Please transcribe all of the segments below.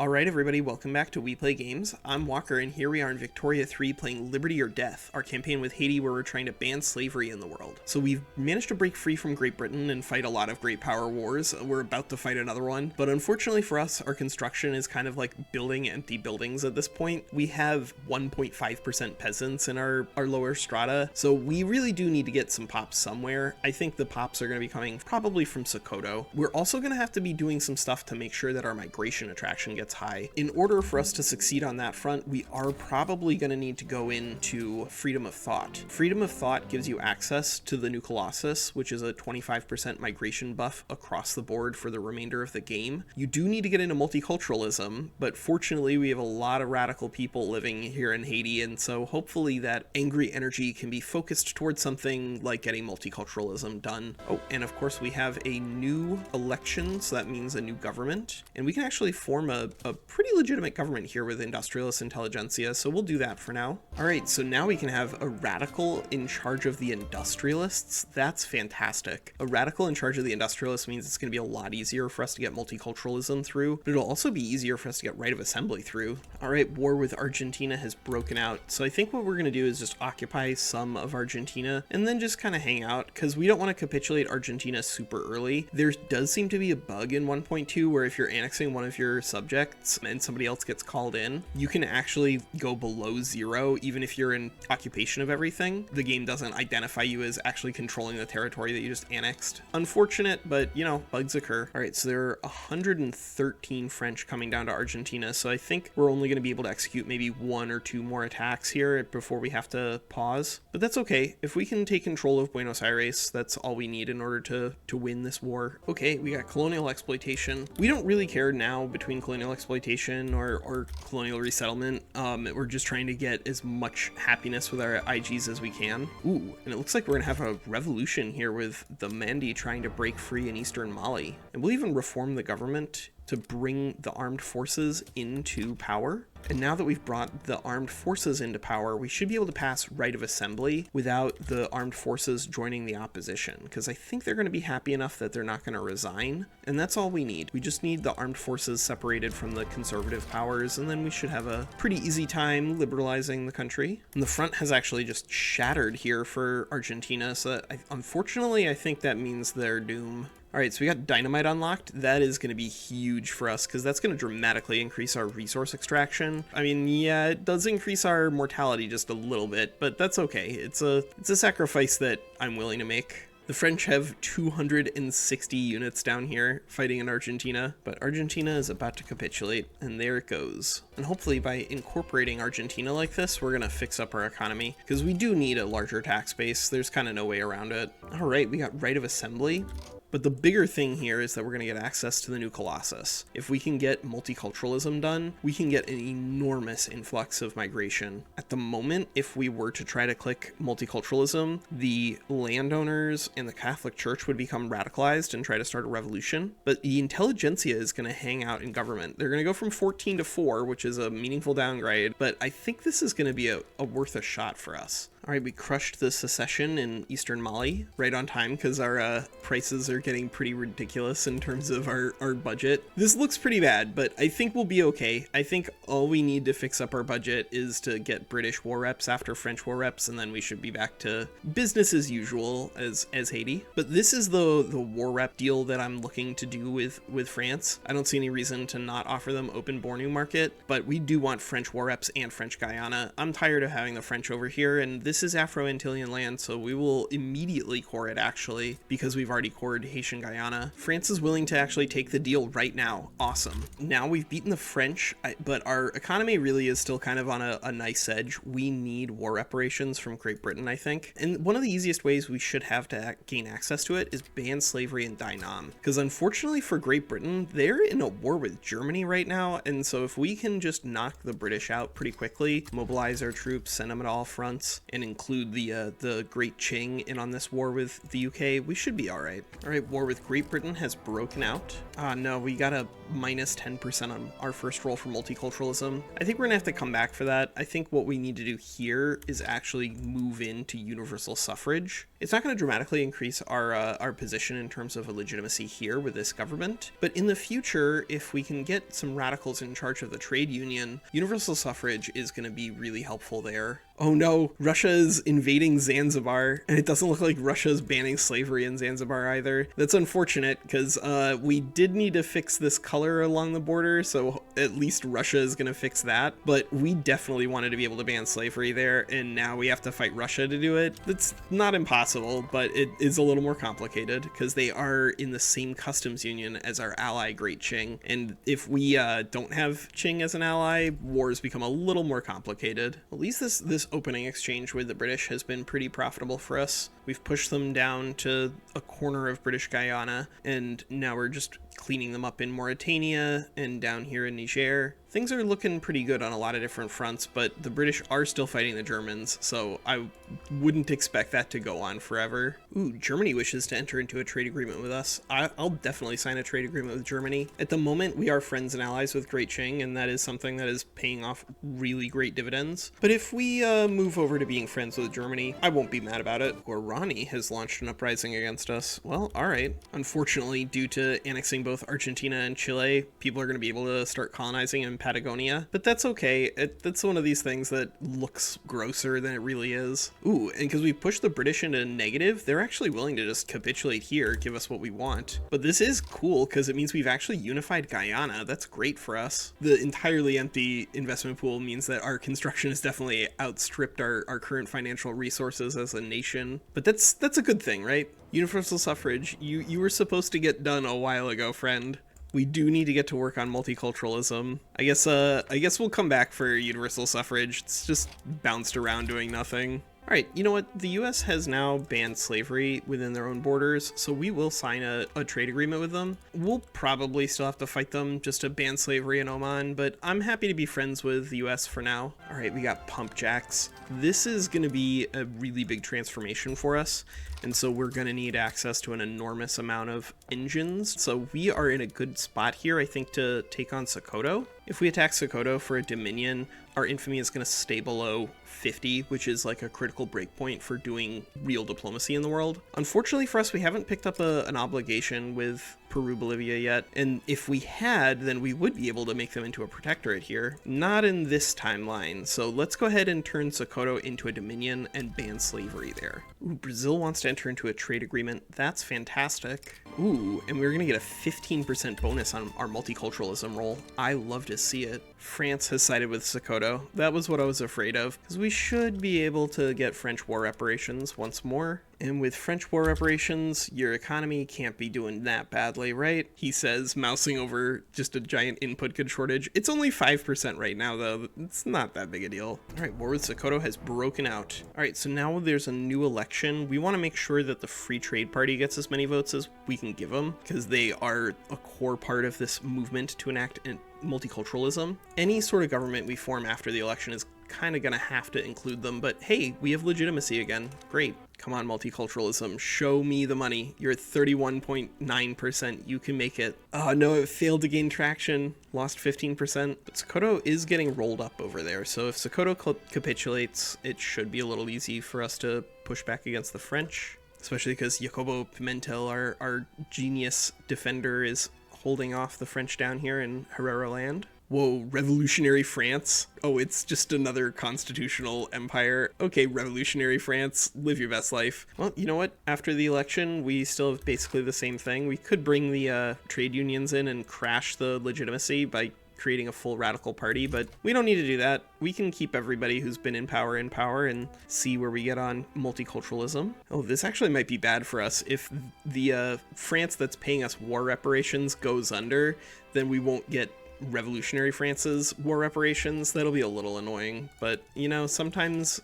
Alright everybody, welcome back to We Play Games. I'm Walker, and here we are in Victoria 3 playing Liberty or Death, our campaign with Haiti where we're trying to ban slavery in the world. So we've managed to break free from Great Britain and fight a lot of great power wars. We're about to fight another one, but unfortunately for us, our construction is kind of like building empty buildings at this point. We have 1.5% peasants in our lower strata, so we really do need to get some pops somewhere. I think the pops are going to be coming probably from Sokoto. We're also going to have to be doing some stuff to make sure that our migration attraction gets high. In order for us to succeed on that front, we are probably going to need to go into freedom of thought. Freedom of thought gives you access to the new Colossus, which is a 25% migration buff across the board for the remainder of the game. You do need to get into multiculturalism, but fortunately we have a lot of radical people living here in Haiti, and so hopefully that angry energy can be focused towards something like getting multiculturalism done. Oh, and of course we have a new election, so that means a new government, and we can actually form a pretty legitimate government here with industrialist intelligentsia, so we'll do that for now. Alright, so now we can have a radical in charge of the industrialists. That's fantastic. A radical in charge of the industrialists means it's going to be a lot easier for us to get multiculturalism through, but it'll also be easier for us to get right of assembly through. Alright, war with Argentina has broken out, so I think what we're going to do is just occupy some of Argentina and then just kind of hang out, because we don't want to capitulate Argentina super early. There does seem to be a bug in 1.2 where if you're annexing one of your subjects and somebody else gets called in, you can actually go below 0 even if you're in occupation of everything. The game doesn't identify you as actually controlling the territory that you just annexed. Unfortunate, but you know, bugs occur. Alright, so there are 113 French coming down to Argentina, so I think we're only going to be able to execute maybe 1 or 2 more attacks here before we have to pause. But that's okay. If we can take control of Buenos Aires, that's all we need in order to win this war. Okay, we got colonial exploitation. We don't really care now between colonial exploitation or colonial resettlement. We're just trying to get as much happiness with our IGs as we can. Ooh, and it looks like we're gonna have a revolution here with the Mandi trying to break free in eastern Mali. And we'll even reform the government to bring the armed forces into power. And now that we've brought the armed forces into power, we should be able to pass right of assembly without the armed forces joining the opposition, because I think they're going to be happy enough that they're not going to resign, and that's all we need. We just need the armed forces separated from the conservative powers, and then we should have a pretty easy time liberalizing the country. And the front has actually just shattered here for Argentina, so unfortunately I think that means their doom. Alright, so we got dynamite unlocked. That is going to be huge for us, because that's going to dramatically increase our resource extraction. I mean, yeah, it does increase our mortality just a little bit, but that's okay. It's a sacrifice that I'm willing to make. The French have 260 units down here fighting in Argentina, but Argentina is about to capitulate, and there it goes. And hopefully by incorporating Argentina like this, we're going to fix up our economy, because we do need a larger tax base. There's kind of no way around it. Alright, we got right of assembly. But the bigger thing here is that we're going to get access to the new Colossus. If we can get multiculturalism done, we can get an enormous influx of migration. At the moment, if we were to try to click multiculturalism, the landowners and the Catholic Church would become radicalized and try to start a revolution. But the intelligentsia is going to hang out in government. They're going to go from 14 to 4, which is a meaningful downgrade, but I think this is going to be a worth a shot for us. Alright, we crushed the secession in eastern Mali right on time because our prices are getting pretty ridiculous in terms of our budget. This looks pretty bad, but I think we'll be okay. I think all we need to fix up our budget is to get British war reps after French war reps, and then we should be back to business as usual as Haiti. But this is the war rep deal that I'm looking to do with France. I don't see any reason to not offer them open Bornu market, but we do want French war reps and French Guyana. I'm tired of having the French over here, and this is Afro-Antillean land, so we will immediately core it actually, because we've already cored Haitian Guyana. France is willing to actually take the deal right now. Awesome. Now we've beaten the French, but our economy really is still kind of on a nice edge. We need war reparations from Great Britain, I think. And one of the easiest ways we should have to gain access to it is ban slavery in Dynam. Because unfortunately for Great Britain, they're in a war with Germany right now, and so if we can just knock the British out pretty quickly, mobilize our troops, send them at all fronts, and and include the Great Qing in on this war with the UK, we should be all right. All right, war with Great Britain has broken out. No, we got a minus 10% on our first roll for multiculturalism. I think we're gonna have to come back for that. I think what we need to do here is actually move into universal suffrage. It's not going to dramatically increase our position in terms of a legitimacy here with this government, but in the future, if we can get some radicals in charge of the trade union, universal suffrage is going to be really helpful there. Oh no, Russia is invading Zanzibar, and it doesn't look like Russia's banning slavery in Zanzibar either. That's unfortunate, because we did need to fix this color along the border, so at least Russia is going to fix that, but we definitely wanted to be able to ban slavery there, and now we have to fight Russia to do it. That's not impossible, but it is a little more complicated, because they are in the same customs union as our ally Great Qing, and if we don't have Qing as an ally, wars become a little more complicated. At least this opening exchange with the British has been pretty profitable for us. We've pushed them down to a corner of British Guyana, and now we're just cleaning them up in Mauritania and down here in Niger. Things are looking pretty good on a lot of different fronts, but the British are still fighting the Germans, so I wouldn't expect that to go on forever. Ooh, Germany wishes to enter into a trade agreement with us. I'll definitely sign a trade agreement with Germany. At the moment, we are friends and allies with Great Qing, and that is something that is paying off really great dividends. But if we move over to being friends with Germany, I won't be mad about it. Guarani has launched an uprising against us. Well, alright. Unfortunately, due to annexing both Argentina and Chile, people are going to be able to start colonizing in Patagonia, but that's okay. That's one of these things that looks grosser than it really is. Ooh, and because we pushed the British into negative, they're actually willing to just capitulate here, give us what we want. But this is cool because it means we've actually unified Guyana. That's great for us. The entirely empty investment pool means that our construction has definitely outstripped our current financial resources as a nation, but that's a good thing, right? Universal suffrage, you were supposed to get done a while ago, friend. We do need to get to work on multiculturalism. I guess we'll come back for universal suffrage. It's just bounced around doing nothing. All right, you know what? The US has now banned slavery within their own borders, so we will sign a trade agreement with them. We'll probably still have to fight them just to ban slavery in Oman, but I'm happy to be friends with the US for now. All right, we got pump jacks. This is going to be a really big transformation for us, and so we're going to need access to an enormous amount of engines. So we are in a good spot here, I think, to take on Sokoto. If we attack Sokoto for a Dominion, our infamy is going to stay below 50, which is like a critical breakpoint for doing real diplomacy in the world. Unfortunately for us, we haven't picked up an obligation with Peru, Bolivia yet, and if we had, then we would be able to make them into a protectorate here. Not in this timeline, so let's go ahead and turn Sokoto into a dominion and ban slavery there. Ooh, Brazil wants to enter into a trade agreement. That's fantastic. Ooh, and we're gonna get a 15% bonus on our multiculturalism roll. I love to see it. France has sided with Sokoto. That was what I was afraid of, because we should be able to get French war reparations once more. And with French war reparations, your economy can't be doing that badly, right? He says, mousing over just a giant input good shortage. It's only 5% right now, though. It's not that big a deal. All right, war with Sokoto has broken out. All right, so now there's a new election. We want to make sure that the Free Trade Party gets as many votes as we can give them, because they are a core part of this movement to enact multiculturalism. Any sort of government we form after the election is kind of going to have to include them, but hey, we have legitimacy again. Great. Come on, multiculturalism, show me the money. You're at 31.9%, you can make it. Oh no, it failed to gain traction, lost 15%. But Sokoto is getting rolled up over there, so if Sokoto capitulates, it should be a little easy for us to push back against the French, especially because Jacobo Pimentel, our genius defender, is holding off the French down here in Herero land. Whoa, revolutionary France? Oh, it's just another constitutional empire. Okay, revolutionary France, live your best life. Well, you know what? After the election, we still have basically the same thing. We could bring the trade unions in and crash the legitimacy by creating a full radical party, but we don't need to do that. We can keep everybody who's been in power and see where we get on multiculturalism. Oh, this actually might be bad for us. If the France that's paying us war reparations goes under, then we won't get revolutionary France's war reparations. That'll be a little annoying, but you know, sometimes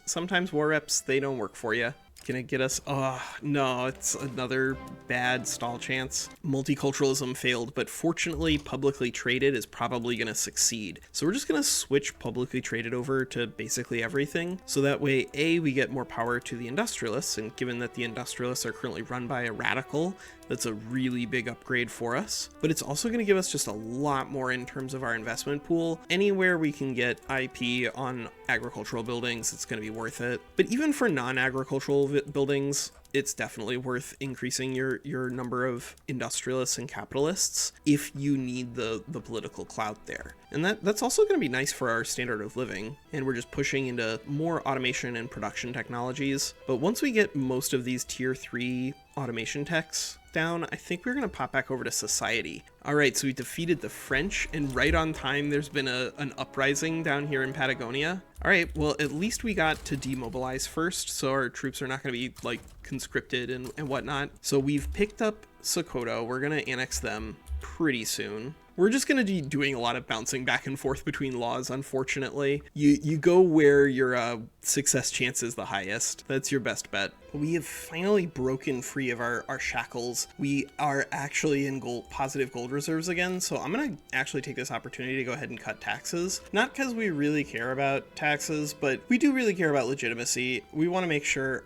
war reps, they don't work for you. gonna get us. Oh, no, it's another bad stall chance. Multiculturalism failed, but fortunately, publicly traded is probably gonna succeed. So we're just gonna switch publicly traded over to basically everything. So that way, A, we get more power to the industrialists, and given that the industrialists are currently run by a radical, that's a really big upgrade for us. But it's also going to give us just a lot more in terms of our investment pool. Anywhere we can get IP on agricultural buildings, it's going to be worth it. But even for non-agricultural buildings, it's definitely worth increasing your number of industrialists and capitalists if you need the political clout there. And that's also going to be nice for our standard of living. And we're just pushing into more automation and production technologies. But once we get most of these tier 3 automation techs down, I think we're going to pop back over to society. All right, so we defeated the French, and right on time, there's been an uprising down here in Patagonia. All right, well, at least we got to demobilize first, so our troops are not going to be, like, conscripted and whatnot. So we've picked up Sokoto. We're going to annex them pretty soon. We're just going to be doing a lot of bouncing back and forth between laws, unfortunately. You go where your success chance is the highest. That's your best bet. We have finally broken free of our shackles. We are actually in positive gold reserves again, so I'm going to actually take this opportunity to go ahead and cut taxes. Not because we really care about taxes, but we do really care about legitimacy. We want to make sure,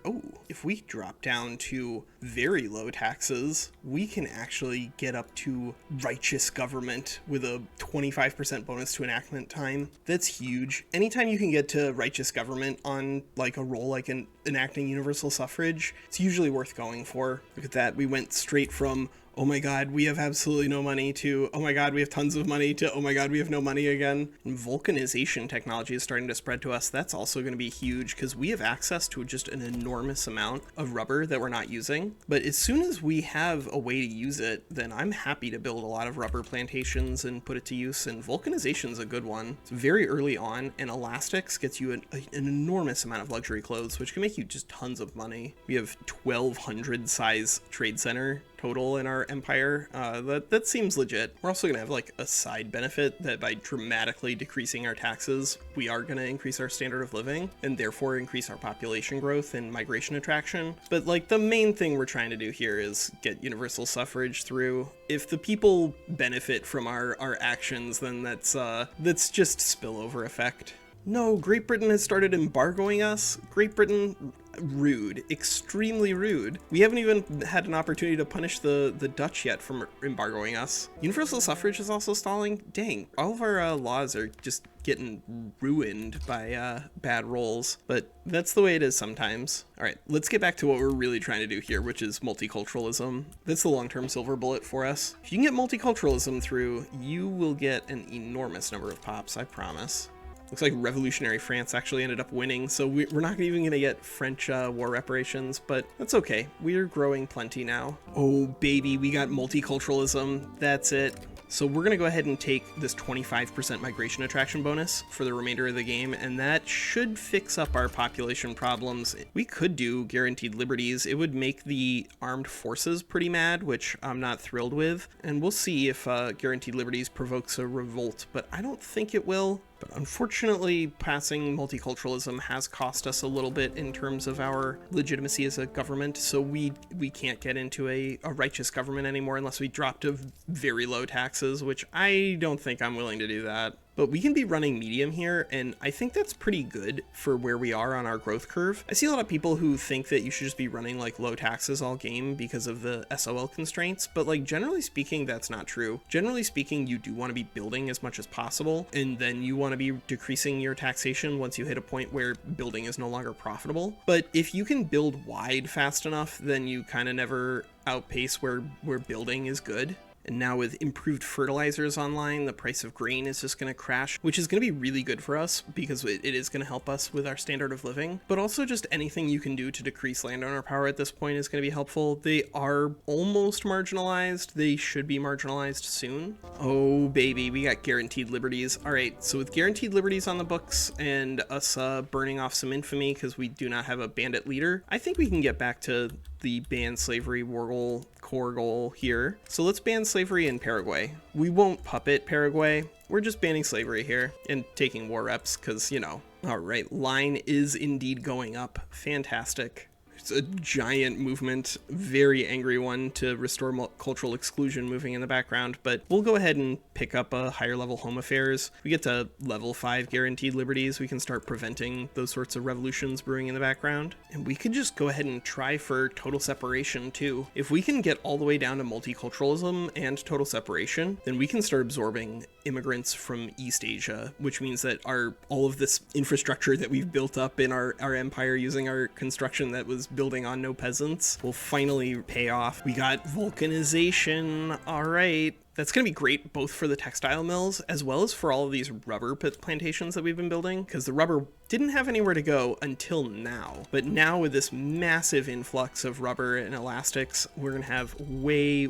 if we drop down to very low taxes, we can actually get up to righteous government with a 25% bonus to enactment time. That's huge. Anytime you can get to righteous government on like a roll like enacting universal suffrage, it's usually worth going for. Look at that. We went straight from, oh my god, we have absolutely no money, to, oh my god, we have tons of money, to, oh my god, we have no money again. And vulcanization technology is starting to spread to us. That's also going to be huge because we have access to just an enormous amount of rubber that we're not using. But as soon as we have a way to use it, then I'm happy to build a lot of rubber plantations and put it to use. And vulcanization is a good one. It's very early on, and elastics gets you an enormous amount of luxury clothes, which can make you just tons of money. We have 1,200 size trade center total in our empire. That seems legit. We're also gonna have like a side benefit that by dramatically decreasing our taxes, we are gonna increase our standard of living and therefore increase our population growth and migration attraction. But like the main thing we're trying to do here is get universal suffrage through. If the people benefit from our actions, then that's just spillover effect. No, Great Britain has started embargoing us. Great Britain, rude, extremely rude. We haven't even had an opportunity to punish the Dutch yet from embargoing us. Universal suffrage is also stalling. Dang, all of our laws are just getting ruined by bad rolls, but that's the way it is sometimes. All right, let's get back to what we're really trying to do here, which is multiculturalism. That's the long-term silver bullet for us. If you can get multiculturalism through, you will get an enormous number of pops, I promise. Looks like revolutionary France actually ended up winning, so we're not even going to get French war reparations, but that's okay. We're growing plenty now. Oh, baby, we got multiculturalism. That's it. So we're going to go ahead and take this 25% migration attraction bonus for the remainder of the game, and that should fix up our population problems. We could do guaranteed liberties. It would make the armed forces pretty mad, which I'm not thrilled with, and we'll see if guaranteed liberties provokes a revolt, but I don't think it will. But unfortunately, passing multiculturalism has cost us a little bit in terms of our legitimacy as a government, so we can't get into a righteous government anymore unless we drop to very low taxes, which I don't think I'm willing to do that. But we can be running medium here, and I think that's pretty good for where we are on our growth curve. I see a lot of people who think that you should just be running like low taxes all game because of the SOL constraints, but like generally speaking, that's not true. Generally speaking, you do want to be building as much as possible, and then you want to be decreasing your taxation once you hit a point where building is no longer profitable. But if you can build wide fast enough, then you kind of never outpace where building is good. And now with improved fertilizers online, the price of grain is just going to crash, which is going to be really good for us because it is going to help us with our standard of living. But also just anything you can do to decrease landowner power at this point is going to be helpful. They are almost marginalized. They should be marginalized soon. Oh, baby, we got guaranteed liberties. All right, so with guaranteed liberties on the books and us burning off some infamy because we do not have a bandit leader, I think we can get back to the ban slavery war goal, core goal here. So let's ban slavery in Paraguay. We won't puppet Paraguay. We're just banning slavery here and taking war reps because, you know. All right, line is indeed going up. Fantastic. It's a giant movement, very angry one to restore cultural exclusion moving in the background, but we'll go ahead and pick up a higher level home affairs. We get to level 5 guaranteed liberties. We can start preventing those sorts of revolutions brewing in the background. And we could just go ahead and try for total separation too. If we can get all the way down to multiculturalism and total separation, then we can start absorbing immigrants from East Asia, which means that all of this infrastructure that we've built up in our empire using our construction that was building on no peasants will finally pay off. We got vulcanization. All right. That's going to be great both for the textile mills as well as for all of these rubber plantations that we've been building, because the rubber didn't have anywhere to go until now. But now with this massive influx of rubber and elastics, we're going to have way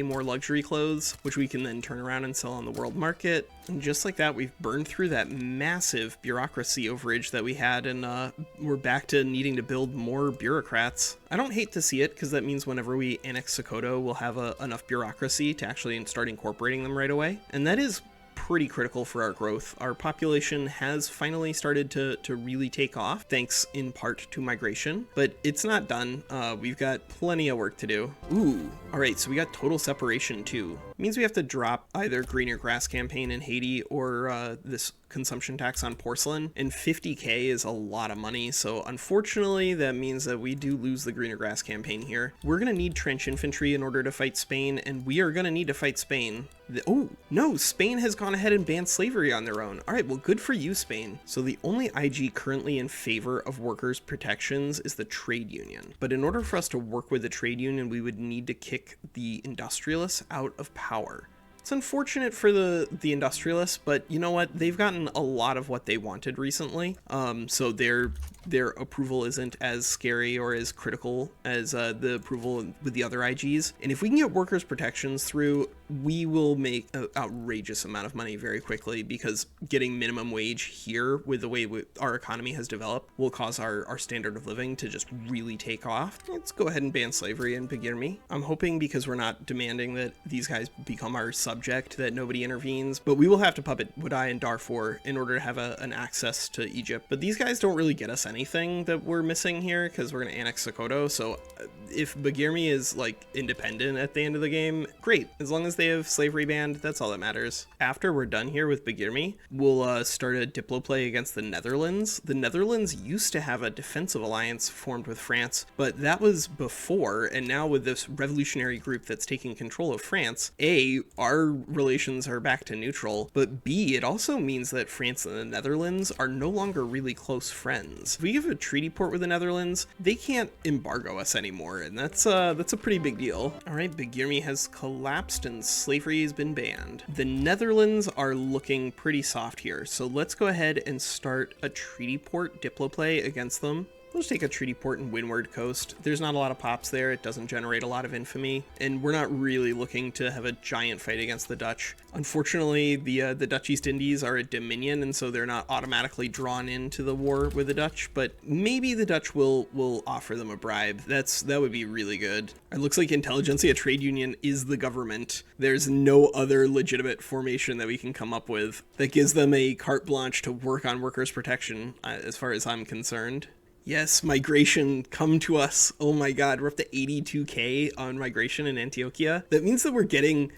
more luxury clothes, which we can then turn around and sell on the world market. And just like that, we've burned through that massive bureaucracy overage that we had, and we're back to needing to build more bureaucrats. I don't hate to see it, because that means whenever we annex Sokoto, we'll have enough bureaucracy to actually start incorporating them right away. And that is pretty critical for our growth. Our population has finally started to really take off, thanks in part to migration, but it's not done. We've got plenty of work to do. Ooh, all right, so we got total separation too. It means we have to drop either greener grass campaign in Haiti or this consumption tax on porcelain, and 50k is a lot of money, so unfortunately that means that we do lose the greener grass campaign here. We're gonna need trench infantry in order to fight Spain, and we are gonna need to fight Spain. Oh no, Spain has gone ahead and banned slavery on their own. All right, well, good for you, Spain. So the only IG currently in favor of workers' protections is the trade union, but in order for us to work with the trade union, we would need to kick the industrialists out of power. It's unfortunate for the industrialists, but you know what? They've gotten a lot of what they wanted recently. So their approval isn't as scary or as critical as the approval with the other IGs. And if we can get workers' protections through, we will make an outrageous amount of money very quickly, because getting minimum wage here with the way our economy has developed will cause our standard of living to just really take off. Let's go ahead and ban slavery in Bagirmi. I'm hoping, because we're not demanding that these guys become our subject, that nobody intervenes, but we will have to puppet Wadai and Darfur in order to have an access to Egypt. But these guys don't really get us anything that we're missing here, because we're going to annex Sokoto. So if Bagirmi is like independent at the end of the game, great. As long as they have slavery banned, that's all that matters. After we're done here with Bagirmi, we'll start a diplo play against the Netherlands. The Netherlands used to have a defensive alliance formed with France, but that was before, and now with this revolutionary group that's taking control of France, A, our relations are back to neutral, but B, it also means that France and the Netherlands are no longer really close friends. If we give a treaty port with the Netherlands, they can't embargo us anymore, and that's a pretty big deal. All right, Bagirmi has collapsed and slavery has been banned. The Netherlands are looking pretty soft here, so let's go ahead and start a treaty port diplo play against them. We'll just take a treaty port in Windward Coast. There's not a lot of pops there. It doesn't generate a lot of infamy, and we're not really looking to have a giant fight against the Dutch. Unfortunately, the Dutch East Indies are a dominion, and so they're not automatically drawn into the war with the Dutch, but maybe the Dutch will offer them a bribe. That would be really good. It looks like Intelligentsia Trade Union is the government. There's no other legitimate formation that we can come up with that gives them a carte blanche to work on workers' protection, as far as I'm concerned. Yes, migration, come to us. Oh my god, we're up to 82k on migration in Antioquia. That means that we're getting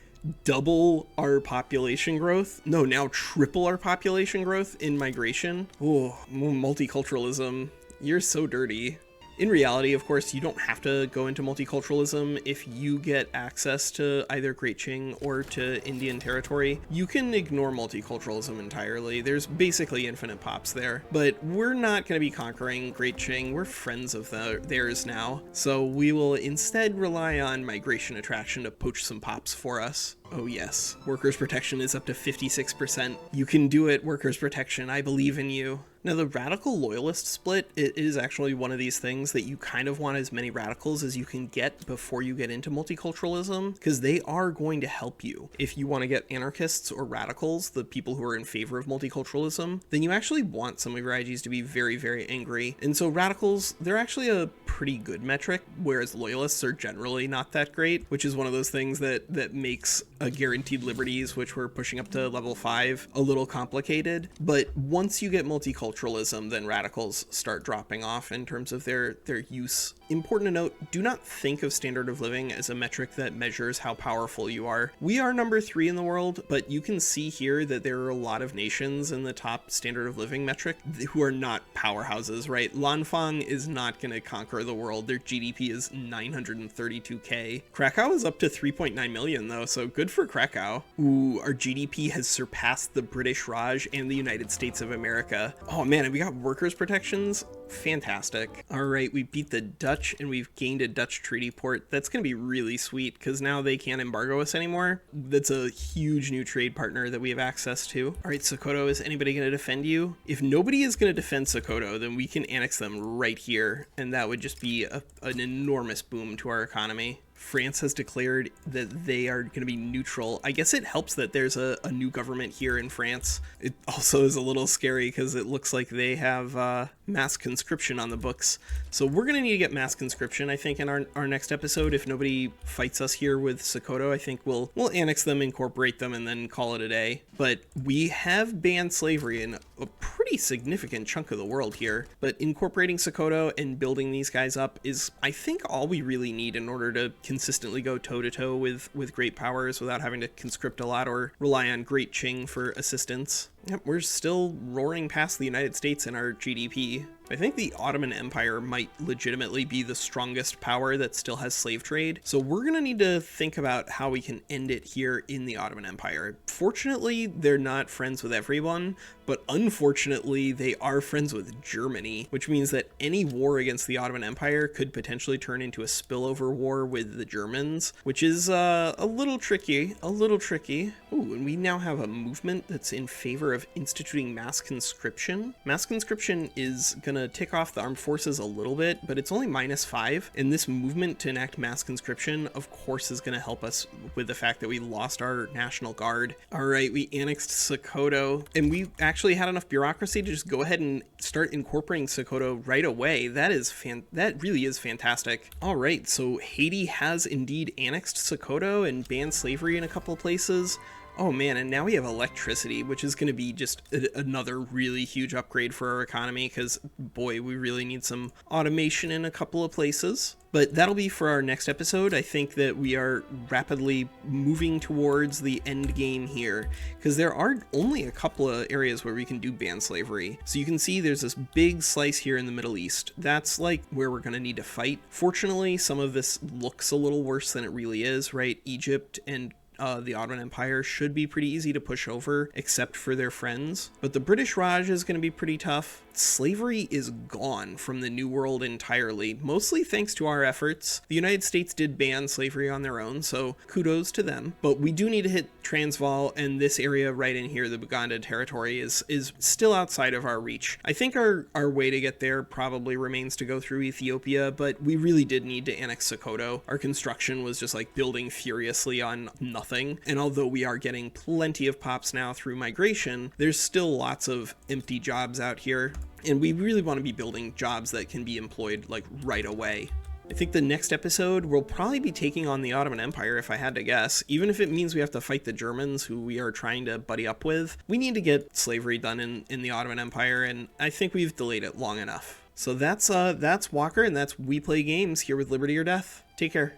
double our population growth. No, now triple our population growth in migration. Oh, multiculturalism. You're so dirty. In reality, of course, you don't have to go into multiculturalism. If you get access to either Great Qing or to Indian territory, you can ignore multiculturalism entirely. There's basically infinite pops there, but we're not going to be conquering Great Qing. We're friends of theirs now, so we will instead rely on migration attraction to poach some pops for us. Oh yes, workers' protection is up to 56%. You can do it, workers' protection. I believe in you. Now, the radical loyalist split, it is actually one of these things that you kind of want as many radicals as you can get before you get into multiculturalism, because they are going to help you. If you want to get anarchists or radicals, the people who are in favor of multiculturalism, then you actually want some of your IGs to be very, very angry. And so radicals, they're actually a pretty good metric, whereas loyalists are generally not that great, which is one of those things that makes guaranteed liberties, which we're pushing up to level 5, a little complicated. But once you get multiculturalism, then radicals start dropping off in terms of their use. Important to note, do not think of standard of living as a metric that measures how powerful you are. We are number 3 in the world, but you can see here that there are a lot of nations in the top standard of living metric who are not powerhouses, right? Lanfang is not going to conquer the world. Their GDP is 932k. Krakow is up to 3.9 million though, so good for Krakow. Ooh, our GDP has surpassed the British Raj and the United States of America. Oh man, and we got workers' protections. Fantastic. All right, we beat the Dutch and we've gained a Dutch treaty port. That's going to be really sweet because now they can't embargo us anymore. That's a huge new trade partner that we have access to. All right, Sokoto, is anybody going to defend you? If nobody is going to defend Sokoto, then we can annex them right here, and that would just be an enormous boom to our economy. France has declared that they are going to be neutral. I guess it helps that there's a new government here in France. It also is a little scary because it looks like they have mass conscription on the books. So we're going to need to get mass conscription, I think, in our next episode. If nobody fights us here with Sokoto, I think we'll annex them, incorporate them, and then call it a day. But we have banned slavery in a pretty significant chunk of the world here. But incorporating Sokoto and building these guys up is, I think, all we really need in order to consistently go toe-to-toe with great powers without having to conscript a lot or rely on Great Qing for assistance. Yep, we're still roaring past the United States in our GDP. I think the Ottoman Empire might legitimately be the strongest power that still has slave trade, so we're going to need to think about how we can end it here in the Ottoman Empire. Fortunately, they're not friends with everyone, but unfortunately, they are friends with Germany, which means that any war against the Ottoman Empire could potentially turn into a spillover war with the Germans, which is a little tricky, Ooh, and we now have a movement that's in favor of instituting mass conscription. Mass conscription is gonna tick off the armed forces a little bit, but it's only -5, and this movement to enact mass conscription, of course, is gonna help us with the fact that we lost our National Guard. All right, we annexed Sokoto, and we actually had enough bureaucracy to just go ahead and start incorporating Sokoto right away. That really is fantastic. All right, so Haiti has indeed annexed Sokoto and banned slavery in a couple of places. Oh man, and now we have electricity, which is going to be just another really huge upgrade for our economy because, boy, we really need some automation in a couple of places. But that'll be for our next episode. I think that we are rapidly moving towards the end game here because there are only a couple of areas where we can do ban slavery. So you can see there's this big slice here in the Middle East. That's like where we're going to need to fight. Fortunately, some of this looks a little worse than it really is, right? Egypt and the Ottoman Empire should be pretty easy to push over, except for their friends. But the British Raj is going to be pretty tough. Slavery is gone from the New World entirely, mostly thanks to our efforts. The United States did ban slavery on their own, so kudos to them. But we do need to hit Transvaal, and this area right in here, the Buganda territory, is still outside of our reach. I think our way to get there probably remains to go through Ethiopia, but we really did need to annex Sokoto. Our construction was just like building furiously on nothing, and although we are getting plenty of pops now through migration, there's still lots of empty jobs out here. And we really want to be building jobs that can be employed like right away. I think the next episode we'll probably be taking on the Ottoman Empire, if I had to guess. Even if it means we have to fight the Germans, who we are trying to buddy up with. We need to get slavery done in the Ottoman Empire, and I think we've delayed it long enough. So that's Walker, and that's We Play Games here with Liberty or Death. Take care.